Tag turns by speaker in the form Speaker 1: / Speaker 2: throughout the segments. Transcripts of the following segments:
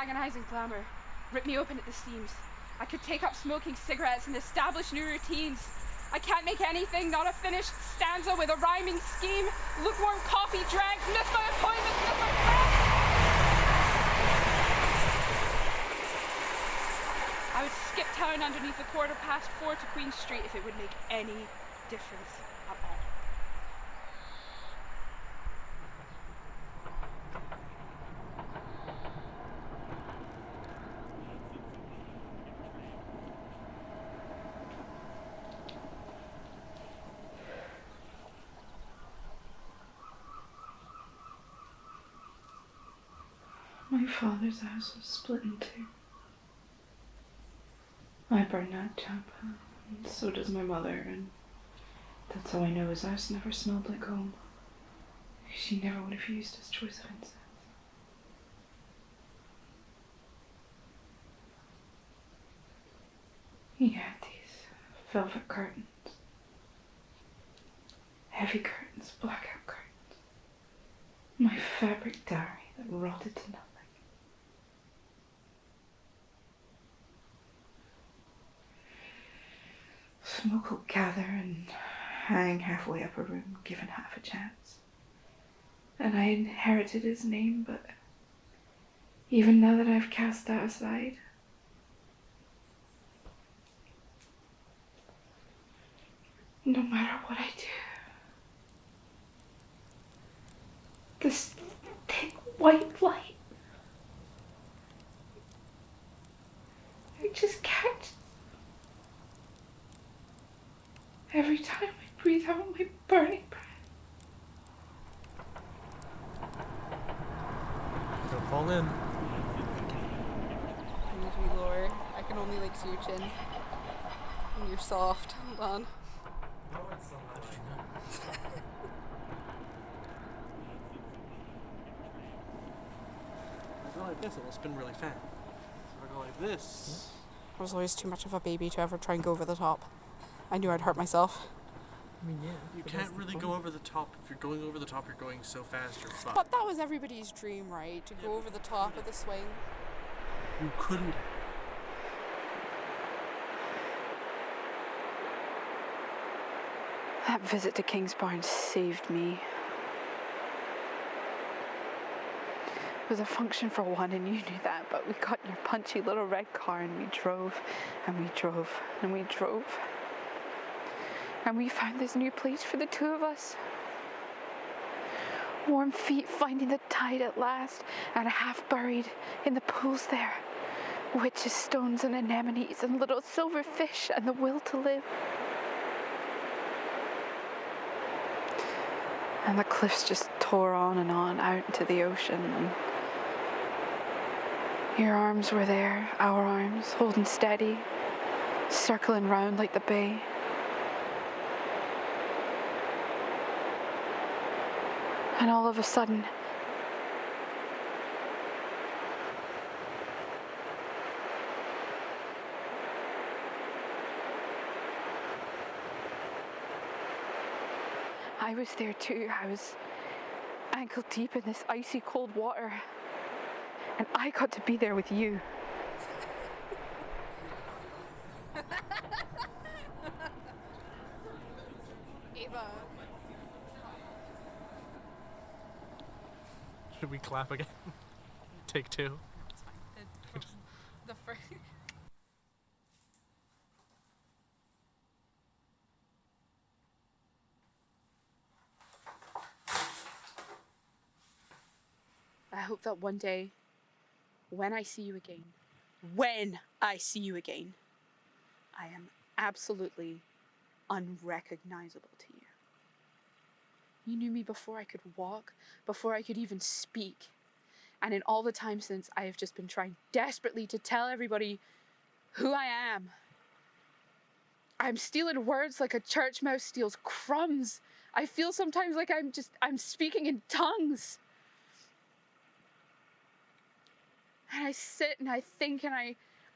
Speaker 1: agonizing glamour, rip me open at the seams. I could take up smoking cigarettes and establish new routines. I can't make anything, not a finished stanza with a rhyming scheme. Lukewarm coffee drank, miss my appointments, miss my class. I would skip town underneath the 4:15 to Queen Street if it would make any difference at all.
Speaker 2: My father's house was split in two. I burned that chap, and so does my mother, and that's all I know. His house never smelled like home. She never would have used his choice of incense. He had these velvet curtains. Heavy curtains, blackout curtains. My fabric dowry that rotted to nothing. Smoke will gather and hang halfway up a room, given half a chance. And I inherited his name, but even now that I've cast that aside, no matter what I do, this thick white light, I just catch. Every time I breathe out my burning breath.
Speaker 3: Don't fall in.
Speaker 4: Usually lower. I can only see your chin. And you're soft. Hold on.
Speaker 3: No, it's so much. If I go like this, it'll spin really fast. If I go like this.
Speaker 4: I was always too much of a baby to ever try and go over the top. I knew I'd hurt myself.
Speaker 3: I mean, yeah. You can't really go over the top. If you're going over the top, you're going so fast, you're fucked.
Speaker 4: But that was everybody's dream, right? To go over the top of the swing.
Speaker 3: You couldn't.
Speaker 2: That visit to Kingsbarn saved me. It was a function for one, and you knew that, but we got in your punchy little red car and we drove, and we drove, and we drove. And we found this new place for the two of us. Warm feet finding the tide at last, and half buried in the pools there. Witches' stones and anemones and little silver fish and the will to live. And the cliffs just tore on and on out into the ocean. And your arms were there, our arms, holding steady, circling round like the bay. And all of a sudden, I was there too. I was ankle deep in this icy cold water. And I got to be there with you.
Speaker 4: Ava.
Speaker 3: Should we clap again? Take two.
Speaker 4: It's fine. The first.
Speaker 1: I hope that one day, when I see you again, I am absolutely unrecognizable to you. You knew me before I could walk, before I could even speak. And in all the time since, I have just been trying desperately to tell everybody who I am. I'm stealing words like a church mouse steals crumbs. I feel sometimes like I'm speaking in tongues. And I sit and I think and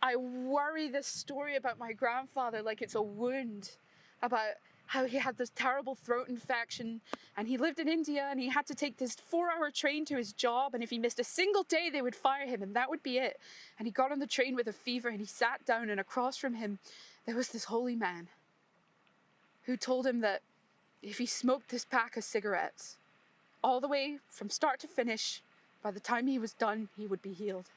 Speaker 1: I worry this story about my grandfather like it's a wound, about how he had this terrible throat infection and he lived in India and he had to take this 4-hour train to his job, and if he missed a single day they would fire him and that would be it. And he got on the train with a fever and he sat down, and across from him there was this holy man who told him that if he smoked this pack of cigarettes all the way from start to finish, by the time he was done he would be healed.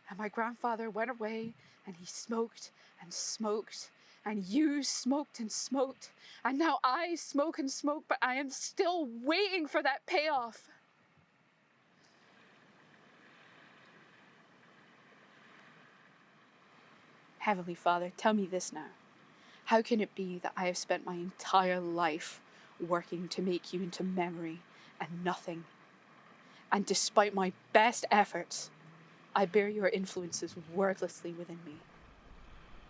Speaker 1: And my grandfather went away and he smoked and smoked, and you smoked and smoked, and now I smoke and smoke, but I am still waiting for that payoff. Heavenly Father, tell me this now. How can it be that I have spent my entire life working to make you into memory and nothing? And despite my best efforts, I bear your influences wordlessly within me,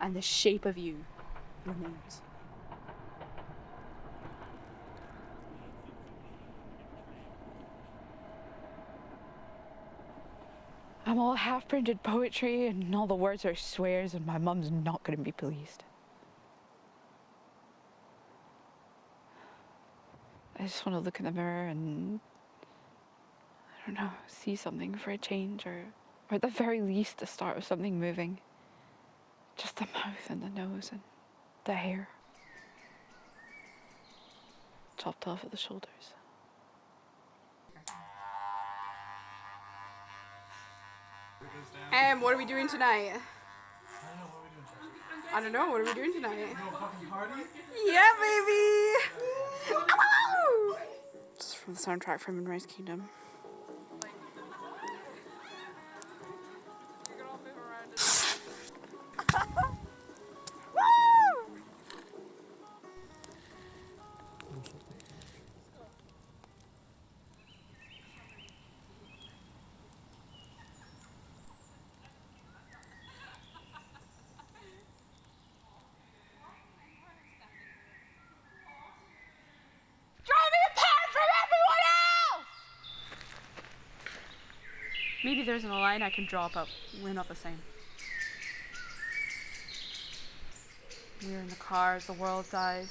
Speaker 1: and the shape of you remains.
Speaker 2: I'm all half-printed poetry and all the words are swears, and my mum's not going to be pleased. I just want to look in the mirror and, I don't know, see something for a change, or at the very least the start of something moving. Just the mouth and the nose and the hair. Chopped off at the shoulders.
Speaker 4: What are we doing tonight? I don't know. What are we doing tonight? Yeah, baby! Ow! This is from the soundtrack from Moonrise Kingdom.
Speaker 1: Maybe there isn't a line I can draw, but we're not the same. We're in the car as the world dies,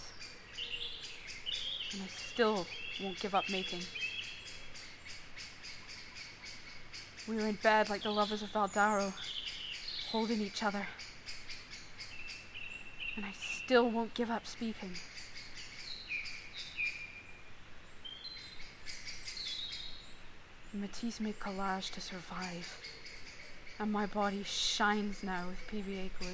Speaker 1: and I still won't give up making. We were in bed like the lovers of Valdaro, holding each other, and I still won't give up speaking. Matisse made collage to survive, and my body shines now with PVA glue.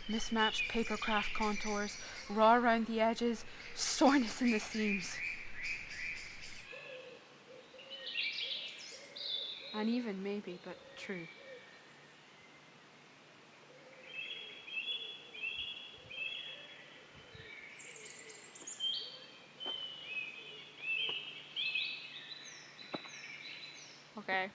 Speaker 1: Mismatched papercraft contours, raw around the edges, soreness in the seams. Uneven maybe, but true. Okay.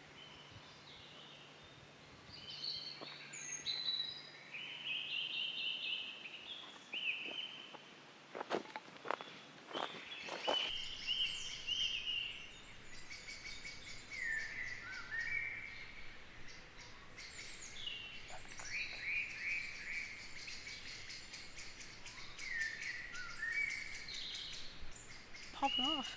Speaker 1: Popping off.